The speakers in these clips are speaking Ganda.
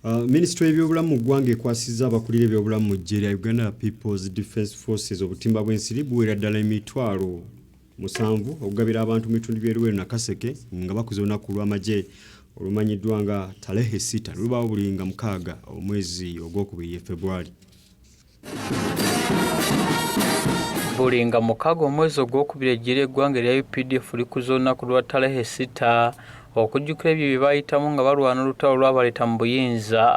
Ministry y'ebyobulamu mu ggwanga ekwasizza abakulira ebyobulamu mu ggye lya Uganda People's Defence Forces obutimba bw'ensiri buwera ddala emitwalo 7 okugabira abantu mu bitundu by'Eruweero na Kaseke nga bakuza olunaku lw'amagye olumanyiddwa nga Tarehe Sita lubaawo buli nga 6 omwezi ogwokubiri February. Buli nga 6 omwezi ogwokubiri eggye ly'eggwanga erya UPDF likuza olunaku lwa Tarehe Sita okujjukira ebyo bye bayitamu nga balwana olutalo lw'abaleeta mu buyinza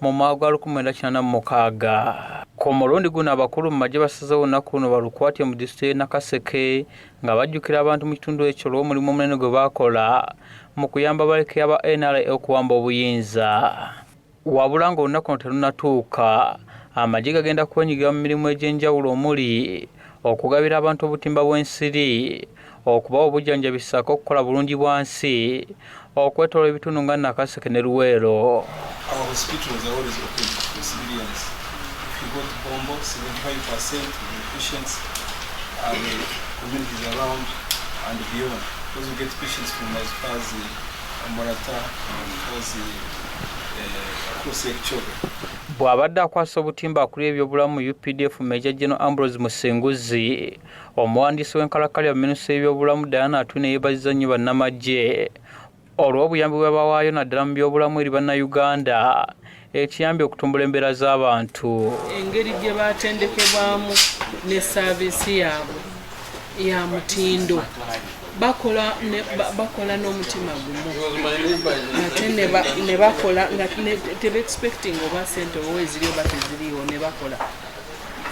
mu mwaka gwa 1996. Ku mulundi guno abakulu mu magye basazeewo olunaku luno balukwatye mu disitulikiti y'e Nakaseke nga bajjukira abantu mu kitundu ekyo olw'omulimu omunene gwe baakola mu kuyamba abaleke aba NRA okuwamba obuyinza. Wabula ng'olunaku luno terunatuuka, amagye gagenda kwenyigira mu mirimu egy'enjawulo omuli okugabira abantu obutimba bw'ensiri, okubawa obujjanjabi ssaako okukola bulungi bwansi, okwetoola ebitundu nga Nakaseke ne Luweero. Our hospitals are always open to civilians. If you go to Bombo, 75% of the patients are the communities around and beyond. Because we get patients from as far as Morata and as across the children. Bw'abadde akwasa obutimba akulira ebyobulamu mu UPDF Major General Ambrose Musenguzi, omuwandiisi w'enkalakkalya mu minisitule y'ebyobulamu Diana Atwine yeebazizza nnyo bannamagye olw'obuyambi bwe bawaayo naddala mu byobulamu eri bannayuganda ekiyambye okutumbula embeera z'abantu. Engeri gye baatendekebwamu ne saaviisi yaabwe ya mutindo bakola n'omutima gumu ate ne bakola nga tebe-expecting oba sente oba eziriyo oba teziriiwo ne bakola.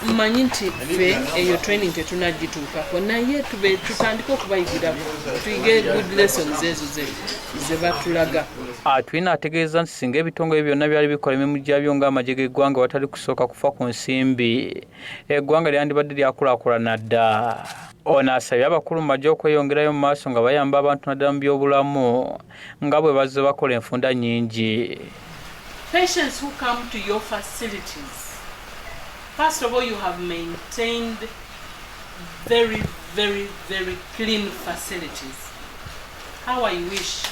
Mmanyi nti ffe eyo training tetunagituukako naye tutandike okubayigirako tuyige good lessons ezo ze batulaga. Atwine ategeeza nti singa ebitongole byonna byali bikola emirimu gyabyo ng'amagye g'eggwanga watali kusooka kufa ku nsimbi, eggwanga lyandibadde lyakulaakulana dda. Ono asabye abakulu mu magye okweyongerayo mu maaso nga bayamba abantu naddala mu byobulamu nga bwe bazze bakola enfunda nnyingi. Patients who come to your facilities, first of all, you have maintained very, very, very clean facilities. How I wish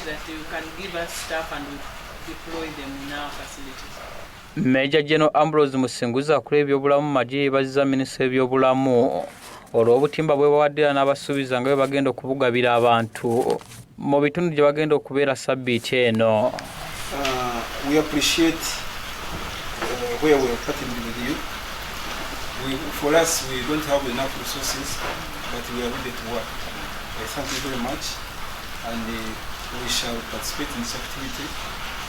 that you can give us staff and we deploy them in our facilities. Major General Ambrose Musenguzi akulira ebyobulamu mu magye yeebazizza minisitule y'ebyobulamu olw'obutimba bwe bawaddira n'abasuubiza nga bwe bagenda okubugabira abantu mu bitundu gye bagenda okubeera sabbiiti eno. We appreciate where we are partnering with you. For us, we don't have enough resources, but we are ready to work. I thank you very much, and we shall participate in this activity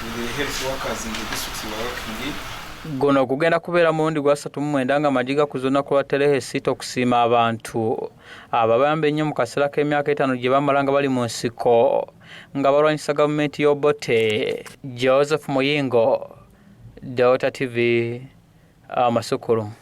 with the health workers in the districts we are working in. Guno kugenda kubeera mulundi gwa 39 nga amagye gakuza olunaku lwa Tarehe Sita okusiima abantu ababayamba ennyo mu kaseera k'emyaka 5 gye bamala nga bali mu nsiko nga balwanyisa gavumenti y'Obote. Joseph Muyingo, Delta TV, Amasukkulumu.